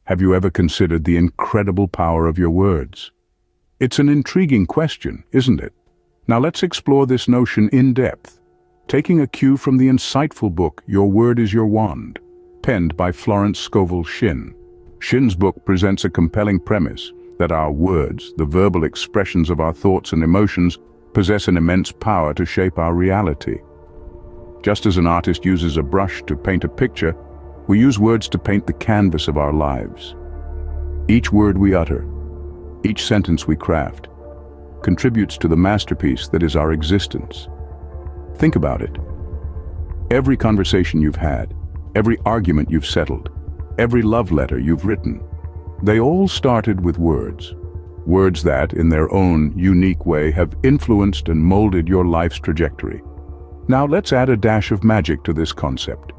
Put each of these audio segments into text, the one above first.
Have you ever considered the incredible power of your words? It's an intriguing question, isn't it? Now let's explore this notion in depth, taking a cue from the insightful book Your Word is Your Wand, penned by Florence Scovel Shinn. Shinn's book presents a compelling premise that our words, the verbal expressions of our thoughts and emotions, possess an immense power to shape our reality. Just as an artist uses a brush to paint a picture, we use words to paint the canvas of our lives. Each word we utter, each sentence we craft, contributes to the masterpiece that is our existence. Think about it. Every conversation you've had, every argument you've settled, every love letter you've written, they all started with words. Words that, in their own unique way, have influenced and molded your life's trajectory. Now let's add a dash of magic to this concept.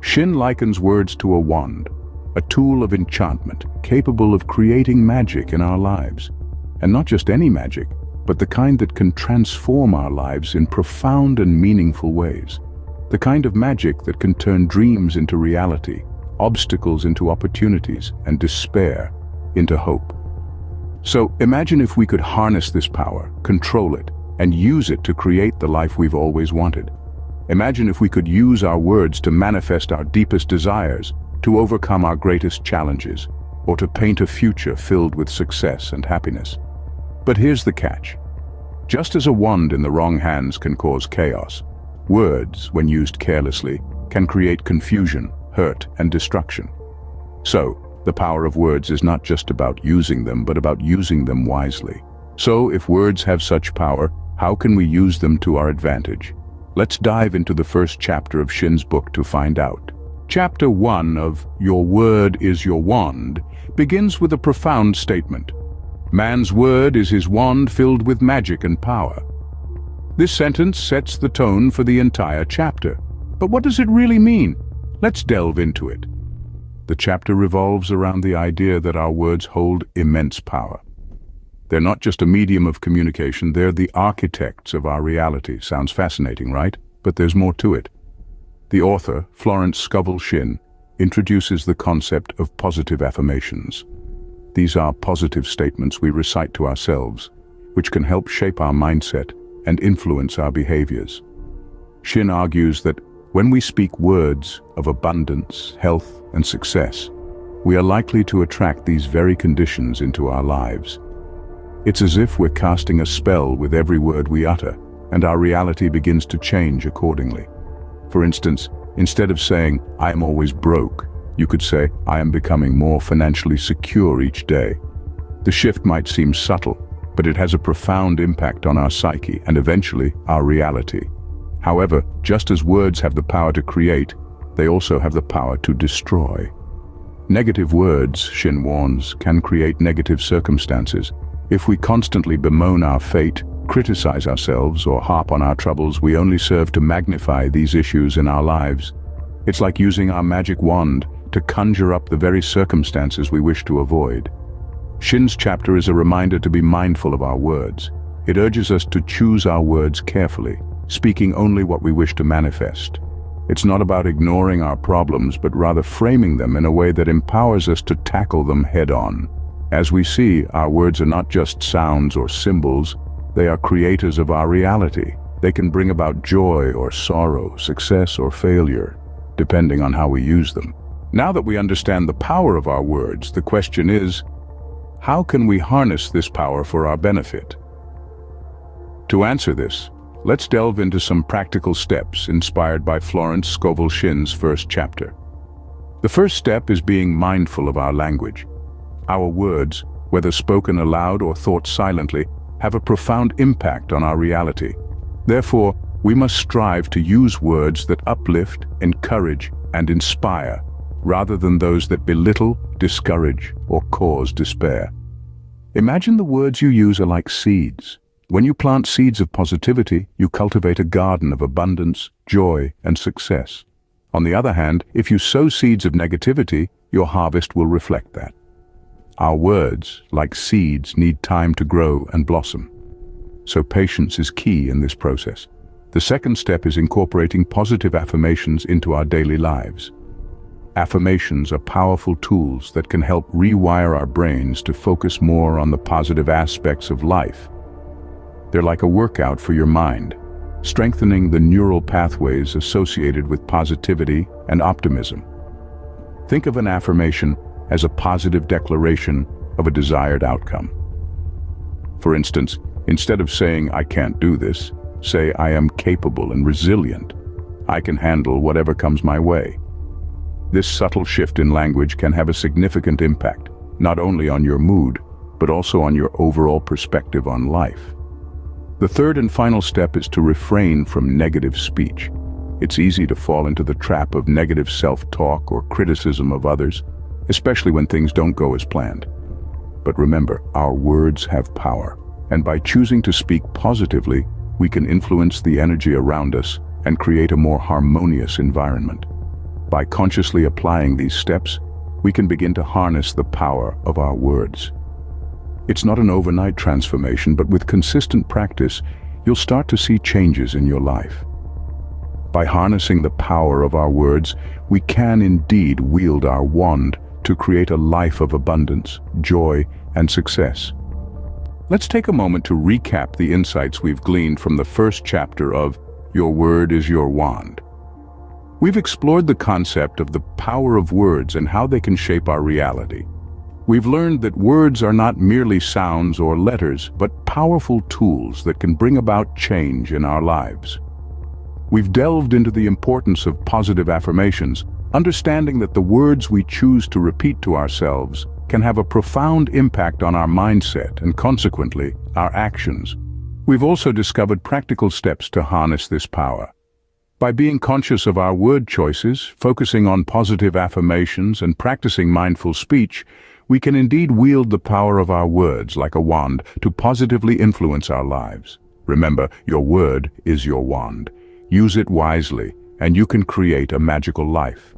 Shinn likens words to a wand, a tool of enchantment, capable of creating magic in our lives. And not just any magic, but the kind that can transform our lives in profound and meaningful ways. The kind of magic that can turn dreams into reality, obstacles into opportunities, and despair into hope. So imagine if we could harness this power, control it, and use it to create the life we've always wanted. Imagine if we could use our words to manifest our deepest desires, to overcome our greatest challenges, or to paint a future filled with success and happiness. But here's the catch. Just as a wand in the wrong hands can cause chaos, words, when used carelessly, can create confusion, hurt, and destruction. So, the power of words is not just about using them, but about using them wisely. So, if words have such power, how can we use them to our advantage? Let's dive into the first chapter of Shinn's book to find out. Chapter 1 of Your Word is Your Wand begins with a profound statement. Man's word is his wand filled with magic and power. This sentence sets the tone for the entire chapter. But what does it really mean? Let's delve into it. The chapter revolves around the idea that our words hold immense power. They're not just a medium of communication, they're the architects of our reality. Sounds fascinating, right? But there's more to it. The author, Florence Scovel Shinn, introduces the concept of positive affirmations. These are positive statements we recite to ourselves, which can help shape our mindset and influence our behaviors. Shinn argues that when we speak words of abundance, health, and success, we are likely to attract these very conditions into our lives. It's as if we're casting a spell with every word we utter, and our reality begins to change accordingly. For instance, instead of saying, "I am always broke," you could say, "I am becoming more financially secure each day." The shift might seem subtle, but it has a profound impact on our psyche and eventually our reality. However, just as words have the power to create, they also have the power to destroy. Negative words, Shinn warns, can create negative circumstances. If we constantly bemoan our fate, criticize ourselves, or harp on our troubles, we only serve to magnify these issues in our lives. It's like using our magic wand to conjure up the very circumstances we wish to avoid. Shinn's chapter is a reminder to be mindful of our words. It urges us to choose our words carefully, speaking only what we wish to manifest. It's not about ignoring our problems, but rather framing them in a way that empowers us to tackle them head-on. As we see, our words are not just sounds or symbols, they are creators of our reality. They can bring about joy or sorrow, success or failure, depending on how we use them. Now that we understand the power of our words, the question is, how can we harness this power for our benefit? To answer this, let's delve into some practical steps inspired by Florence Scovel Shinn's first chapter. The first step is being mindful of our language. Our words, whether spoken aloud or thought silently, have a profound impact on our reality. Therefore, we must strive to use words that uplift, encourage, and inspire, rather than those that belittle, discourage, or cause despair. Imagine the words you use are like seeds. When you plant seeds of positivity, you cultivate a garden of abundance, joy, and success. On the other hand, if you sow seeds of negativity, your harvest will reflect that. Our words, like seeds, need time to grow and blossom. So patience is key in this process. The second step is incorporating positive affirmations into our daily lives. Affirmations are powerful tools that can help rewire our brains to focus more on the positive aspects of life. They're like a workout for your mind, strengthening the neural pathways associated with positivity and optimism. Think of an affirmation as a positive declaration of a desired outcome. For instance, instead of saying, "I can't do this," say, "I am capable and resilient. I can handle whatever comes my way." This subtle shift in language can have a significant impact, not only on your mood, but also on your overall perspective on life. The third and final step is to refrain from negative speech. It's easy to fall into the trap of negative self-talk or criticism of others, especially when things don't go as planned. But remember, our words have power, and by choosing to speak positively, we can influence the energy around us and create a more harmonious environment. By consciously applying these steps, we can begin to harness the power of our words. It's not an overnight transformation, but with consistent practice, you'll start to see changes in your life. By harnessing the power of our words, we can indeed wield our wand to create a life of abundance, joy, and success. Let's take a moment to recap the insights we've gleaned from the first chapter of Your Word is Your Wand. We've explored the concept of the power of words and how they can shape our reality. We've learned that words are not merely sounds or letters, but powerful tools that can bring about change in our lives. We've delved into the importance of positive affirmations, understanding that the words we choose to repeat to ourselves can have a profound impact on our mindset and, consequently, our actions. We've also discovered practical steps to harness this power. By being conscious of our word choices, focusing on positive affirmations, and practicing mindful speech, we can indeed wield the power of our words like a wand to positively influence our lives. Remember, your word is your wand. Use it wisely, and you can create a magical life.